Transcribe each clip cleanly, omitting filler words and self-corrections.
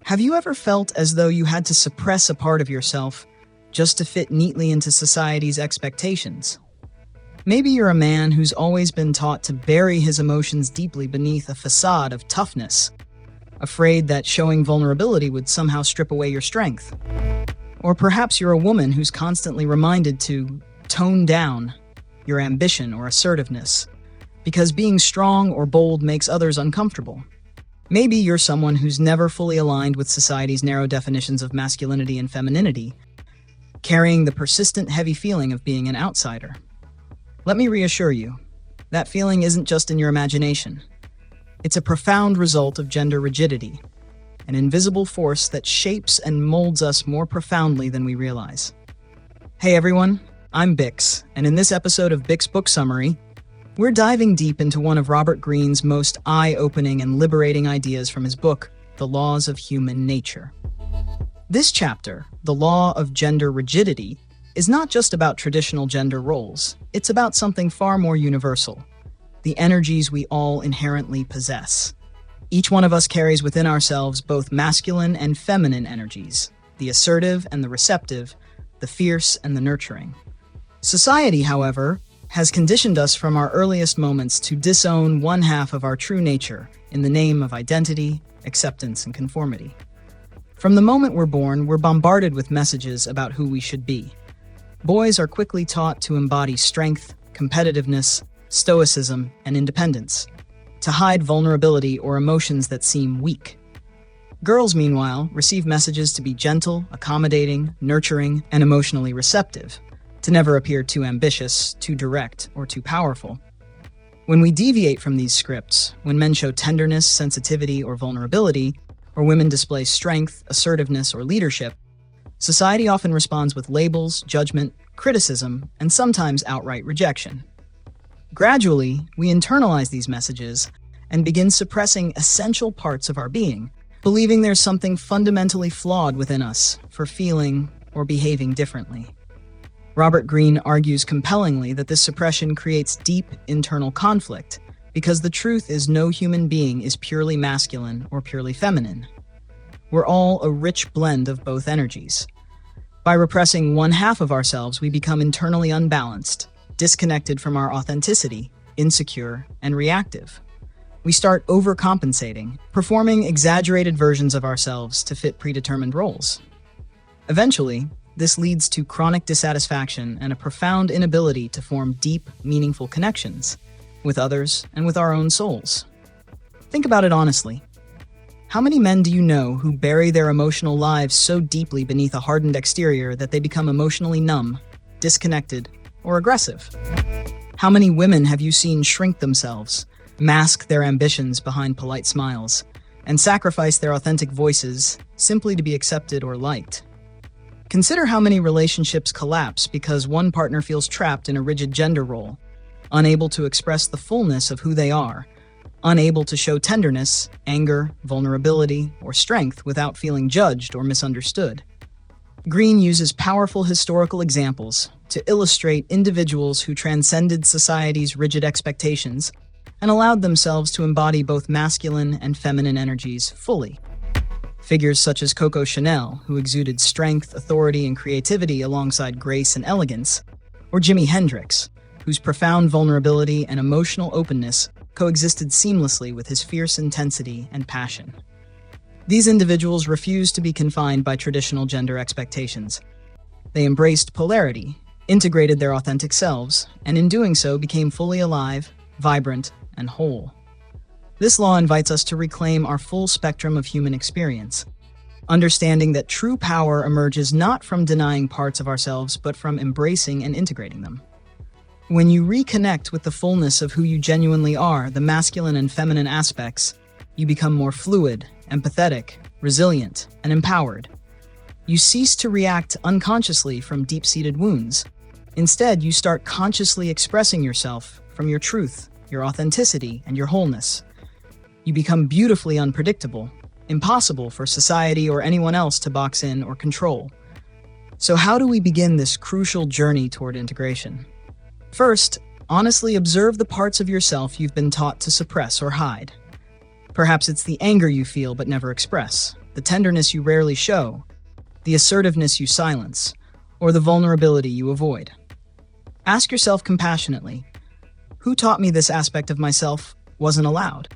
Have you ever felt as though you had to suppress a part of yourself just to fit neatly into society's expectations? Maybe you're a man who's always been taught to bury his emotions deeply beneath a facade of toughness, afraid that showing vulnerability would somehow strip away your strength. Or perhaps you're a woman who's constantly reminded to tone down your ambition or assertiveness, because being strong or bold makes others uncomfortable. Maybe you're someone who's never fully aligned with society's narrow definitions of masculinity and femininity, carrying the persistent heavy feeling of being an outsider. Let me reassure you, that feeling isn't just in your imagination. It's a profound result of gender rigidity, an invisible force that shapes and molds us more profoundly than we realize. Hey everyone, I'm Bix, and in this episode of Bix Book Summary, we're diving deep into one of Robert Greene's most eye-opening and liberating ideas from his book, The Laws of Human Nature. This chapter, The Law of Gender Rigidity, is not just about traditional gender roles. It's about something far more universal, the energies we all inherently possess. Each one of us carries within ourselves both masculine and feminine energies, the assertive and the receptive, the fierce and the nurturing. Society, however, has conditioned us from our earliest moments to disown one half of our true nature in the name of identity, acceptance, and conformity. From the moment we're born, we're bombarded with messages about who we should be. Boys are quickly taught to embody strength, competitiveness, stoicism, and independence, to hide vulnerability or emotions that seem weak. Girls, meanwhile, receive messages to be gentle, accommodating, nurturing, and emotionally receptive, to never appear too ambitious, too direct, or too powerful. When we deviate from these scripts, when men show tenderness, sensitivity, or vulnerability, or women display strength, assertiveness, or leadership, society often responds with labels, judgment, criticism, and sometimes outright rejection. Gradually, we internalize these messages and begin suppressing essential parts of our being, believing there's something fundamentally flawed within us for feeling or behaving differently. Robert Greene argues compellingly that this suppression creates deep internal conflict, because the truth is no human being is purely masculine or purely feminine. We're all a rich blend of both energies. By repressing one half of ourselves, we become internally unbalanced, disconnected from our authenticity, insecure, and reactive. We start overcompensating, performing exaggerated versions of ourselves to fit predetermined roles. Eventually, this leads to chronic dissatisfaction and a profound inability to form deep, meaningful connections with others and with our own souls. Think about it honestly. How many men do you know who bury their emotional lives so deeply beneath a hardened exterior that they become emotionally numb, disconnected, or aggressive? How many women have you seen shrink themselves, mask their ambitions behind polite smiles, and sacrifice their authentic voices simply to be accepted or liked? Consider how many relationships collapse because one partner feels trapped in a rigid gender role, unable to express the fullness of who they are, unable to show tenderness, anger, vulnerability, or strength without feeling judged or misunderstood. Greene uses powerful historical examples to illustrate individuals who transcended society's rigid expectations and allowed themselves to embody both masculine and feminine energies fully. Figures such as Coco Chanel, who exuded strength, authority, and creativity alongside grace and elegance, or Jimi Hendrix, whose profound vulnerability and emotional openness coexisted seamlessly with his fierce intensity and passion. These individuals refused to be confined by traditional gender expectations. They embraced polarity, integrated their authentic selves, and in doing so became fully alive, vibrant, and whole. This law invites us to reclaim our full spectrum of human experience, understanding that true power emerges not from denying parts of ourselves, but from embracing and integrating them. When you reconnect with the fullness of who you genuinely are, the masculine and feminine aspects, you become more fluid, empathetic, resilient, and empowered. You cease to react unconsciously from deep-seated wounds. Instead, you start consciously expressing yourself from your truth, your authenticity, and your wholeness. You become beautifully unpredictable, impossible for society or anyone else to box in or control. So how do we begin this crucial journey toward integration? First, honestly observe the parts of yourself you've been taught to suppress or hide. Perhaps it's the anger you feel but never express, the tenderness you rarely show, the assertiveness you silence, or the vulnerability you avoid. Ask yourself compassionately, who taught me this aspect of myself wasn't allowed?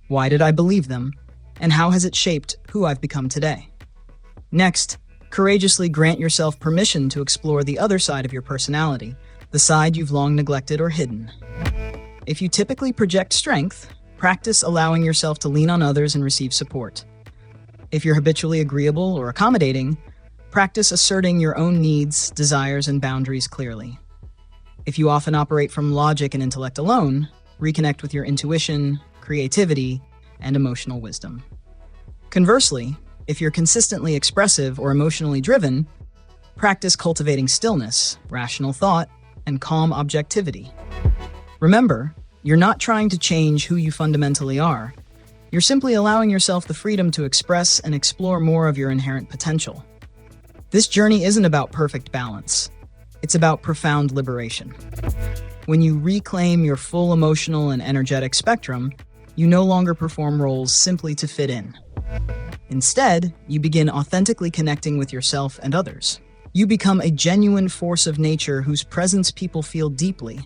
Why did I believe them? And how has it shaped who I've become today? Next, courageously grant yourself permission to explore the other side of your personality, the side you've long neglected or hidden. If you typically project strength, practice allowing yourself to lean on others and receive support. If you're habitually agreeable or accommodating, practice asserting your own needs, desires, and boundaries clearly. If you often operate from logic and intellect alone, reconnect with your intuition, creativity, and emotional wisdom. Conversely, if you're consistently expressive or emotionally driven, practice cultivating stillness, rational thought, and calm objectivity. Remember, you're not trying to change who you fundamentally are. You're simply allowing yourself the freedom to express and explore more of your inherent potential. This journey isn't about perfect balance. It's about profound liberation. When you reclaim your full emotional and energetic spectrum, you no longer perform roles simply to fit in. Instead, you begin authentically connecting with yourself and others. You become a genuine force of nature whose presence people feel deeply,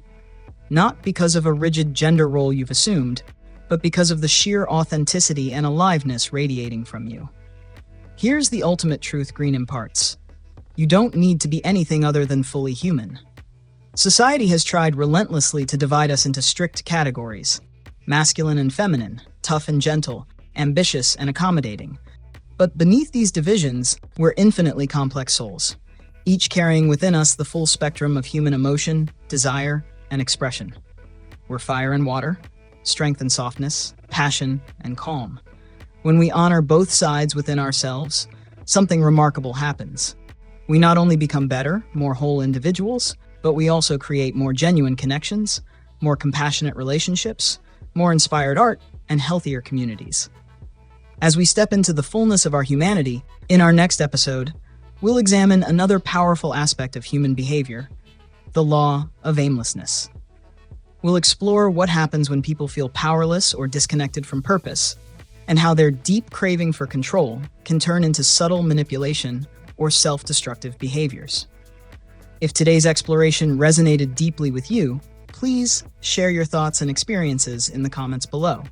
not because of a rigid gender role you've assumed, but because of the sheer authenticity and aliveness radiating from you. Here's the ultimate truth Greene imparts. You don't need to be anything other than fully human. Society has tried relentlessly to divide us into strict categories: masculine and feminine, tough and gentle, ambitious and accommodating. But beneath these divisions, we're infinitely complex souls, each carrying within us the full spectrum of human emotion, desire, and expression. We're fire and water, strength and softness, passion and calm. When we honor both sides within ourselves, something remarkable happens. We not only become better, more whole individuals, but we also create more genuine connections, more compassionate relationships, more inspired art, and healthier communities. As we step into the fullness of our humanity, in our next episode, we'll examine another powerful aspect of human behavior, the law of aimlessness. We'll explore what happens when people feel powerless or disconnected from purpose, and how their deep craving for control can turn into subtle manipulation or self-destructive behaviors. If today's exploration resonated deeply with you, please share your thoughts and experiences in the comments below.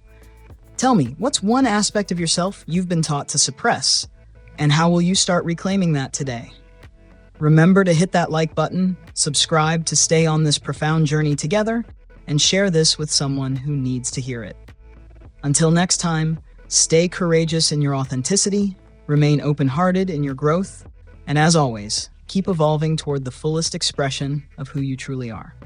Tell me, what's one aspect of yourself you've been taught to suppress, and how will you start reclaiming that today? Remember to hit that like button, subscribe to stay on this profound journey together, and share this with someone who needs to hear it. Until next time, stay courageous in your authenticity, remain open-hearted in your growth, and as always, keep evolving toward the fullest expression of who you truly are.